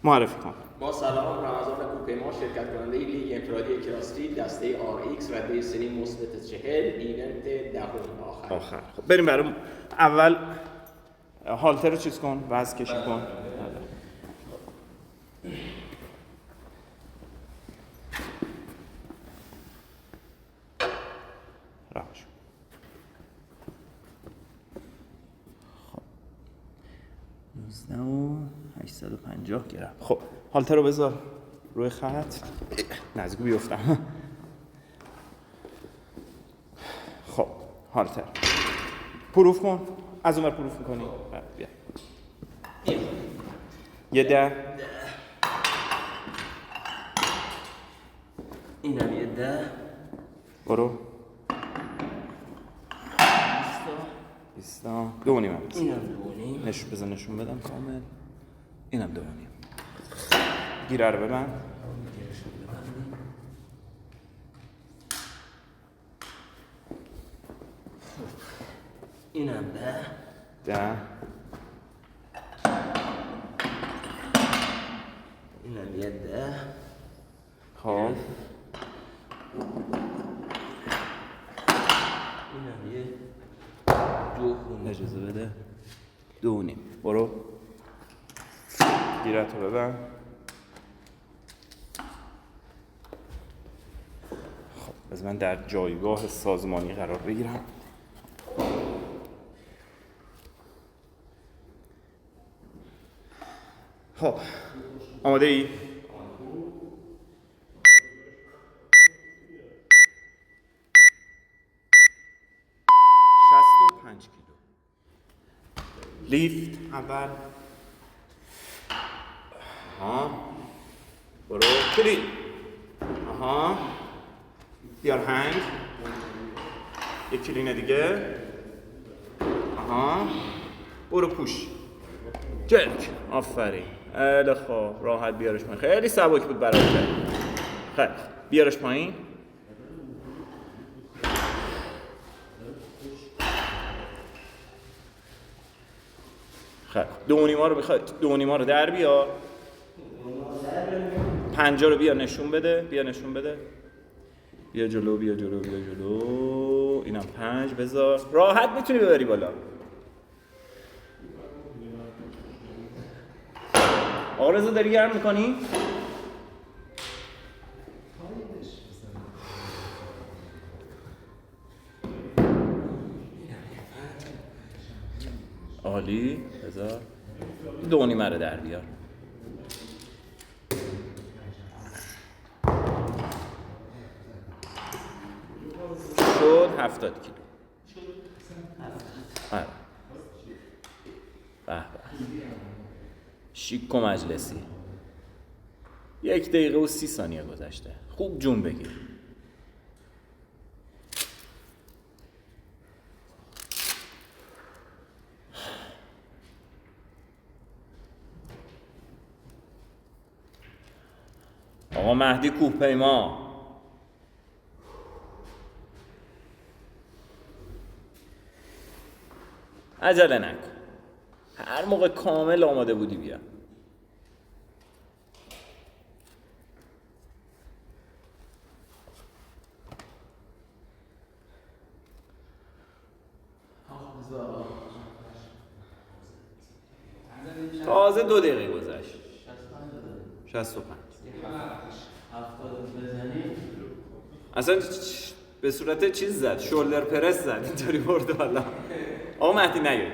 معرفی کن. با سلام، رمضان کوپه ما شرکت کننده لیگ انفرادی کلاستریت دسته RX رده سری مثبت 40 ایونت دهم آخر. خب بریم برای اول هالتر رو چیز کن، وزن کشی کن. راهش. خب 19,850 گرم. خب هالتر رو بذار روی خط، نزدیک بیفتم. خب هالتر پروف کن، از اونور پروف میکنی. بیا یه 10 اینم یه 10 برو 20 2.5 اینم 2.5 نشون بدم کامل. اینم 2.5. گیره رو ببند. اینم 10 اینم یه 10. خب اینم یه 2. اجازه بده 2.5. برو گیرت رو ببند. خب از من در جایگاه سازمانی قرار بگیرم. خب آماده ای؟ 65 کیلو. لیفت اول. آها برو کلین. آها بیار هنگ. یک کلین دیگه. آها برو پوش جرک. آفرین. خیلی خوب راحت بیارش پایین. خیلی سبک بود برات. خیلی بیارش پایین. خیلی 2.5 رو میخوای 2.5 رو در بیار. 50 رو بیا نشون بده. بیا جلو اینم 5 بذار. راحت میتونی ببری بالا. آقا رضا داری گرم میکنی؟ عالی. بذار 2.5 رو در بیار. شد 70 کیلو. آره. به به. شیک و مجلسی. 1 دقیقه و 30 ثانیه گذشته. خوب جون بگیر. آقا مهدی کوهپیما عجله نکن. هر موقع کامل آماده بودی بیا. تازه 2 دقیقه گذشت. 65. اصلا به صورت چیز زد، شولدر پرس زد، اینطوری برده بالا. آقا مهدی نیاد.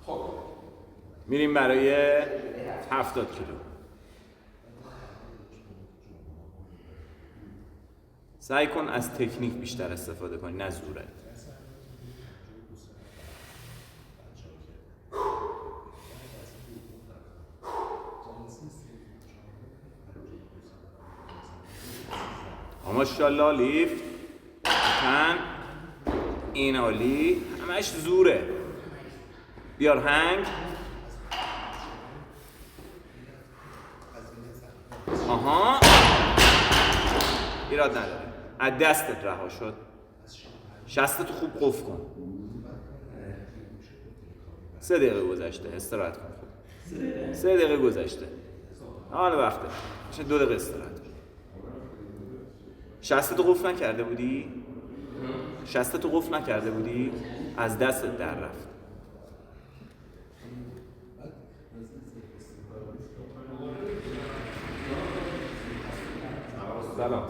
خب میریم برای 70 کیلو. سعی کن از تکنیک بیشتر استفاده کنی، نه زوره. ماشاءالله لیفت تن این عالی. همش زوره. بیار هنگ. آها ایراد نداره. از دستت رها شد. شستتو خوب قفل کن. 3 دقیقه گذشته، استراحت کن. 3 دقیقه گذشته. حالا وقته. میشه 2 دقیقه استراحت. شستتو قفل نکرده بودی؟ شستتو قفل نکرده بودی؟ از دستت در رفت. سلام.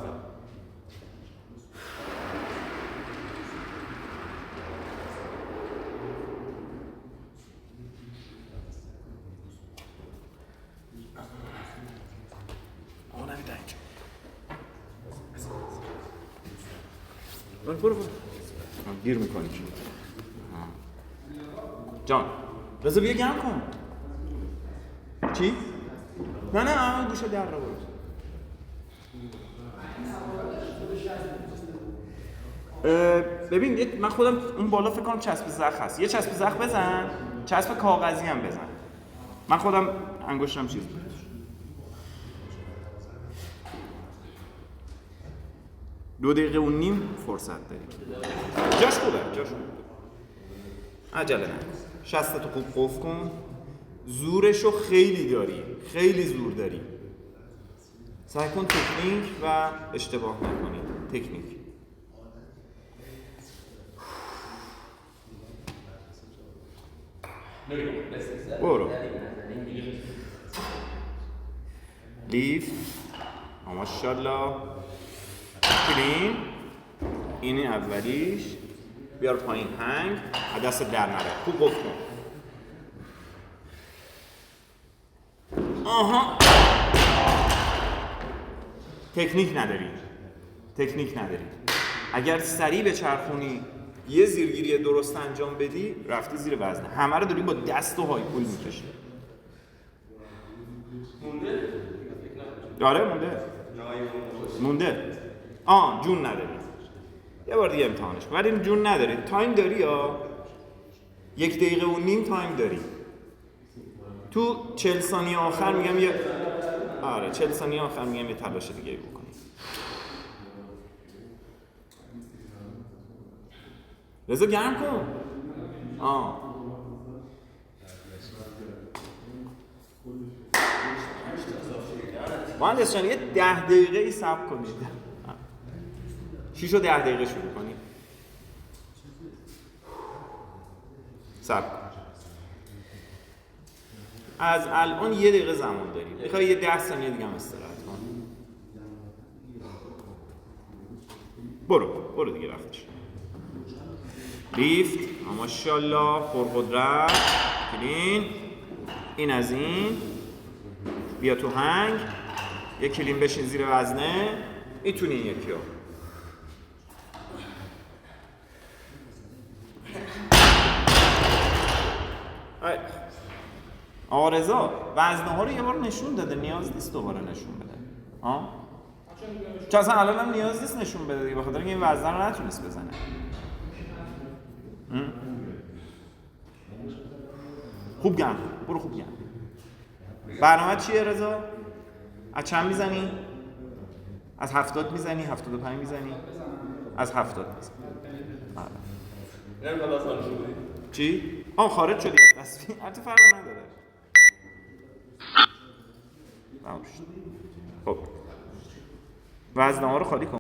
برو گیر میکنی جان رضا بیا گرم کن. چی؟ نه گوشه در رو برو. ببین من خودم اون بالا فکر کنم چسب زخم هست. یه چسب زخم بزن، چسب کاغذی هم بزن. من خودم انگشتم چیز بود. دو دقیقه و نیم فرصت داری. جاش خوبه. عجله نه. شستتو خوب قفل کن. زورشو خیلی داری. خیلی زور داری. سعی کن تکنیک و اشتباه نکنی. تکنیک. برو. لیفت. ماشاءالله. کلین. این اولیش. بیار پایین هنگ. دست در نره. خوب قفل کن. آها. تکنیک نداری. اگر سریع به چرخونی یه زیرگیری درست انجام بدی رفتی زیر وزنه. همه رو داری با دست و هایپول میکشی. مونده. مونده. جون نداری. یه بار دیگه امتحانش کن. ولی جون نداری. تایم داری یا 1 دقیقه و نیم تایم داری. تو 40 ثانیه آخر میگم 40 ثانیه آخر میگم یه تلاش دیگه بکنی. رضا گرم کن. مهندس جان یه 10 دقیقه ای صبر کنید. 6 و 10 دقیقه شروع کنید. صبر کن. از الان 1 دقیقه زمان داریم. میخوای یه 10 ثانیه دیگه هم استراحت کن. برو دیگه وقتش. لیفت. ماشاءالله. پرقدرت. کلین. این از این. بیا تو هنگ. یه کلین بشین زیر وزنه. میتونی این یکی رو. آقا رضا وزنه ها رو یه بار نشون داده، نیاز نیست دوباره نشون بده. چون اصلا الان هم نیاز نیست نشون بده دیگه، بخاطر اینکه این وزنه رو نتونست بزنه. خوب گرم. برو خوب گرم. برنامه چیه رضا؟ از چند میزنی؟ از 70 میزنی؟ 75 میزنی؟ از 70 میزنی. چی؟ خارج شدی از تصویر. حتی فرق نداره. خب وزنه ها رو خالی کن.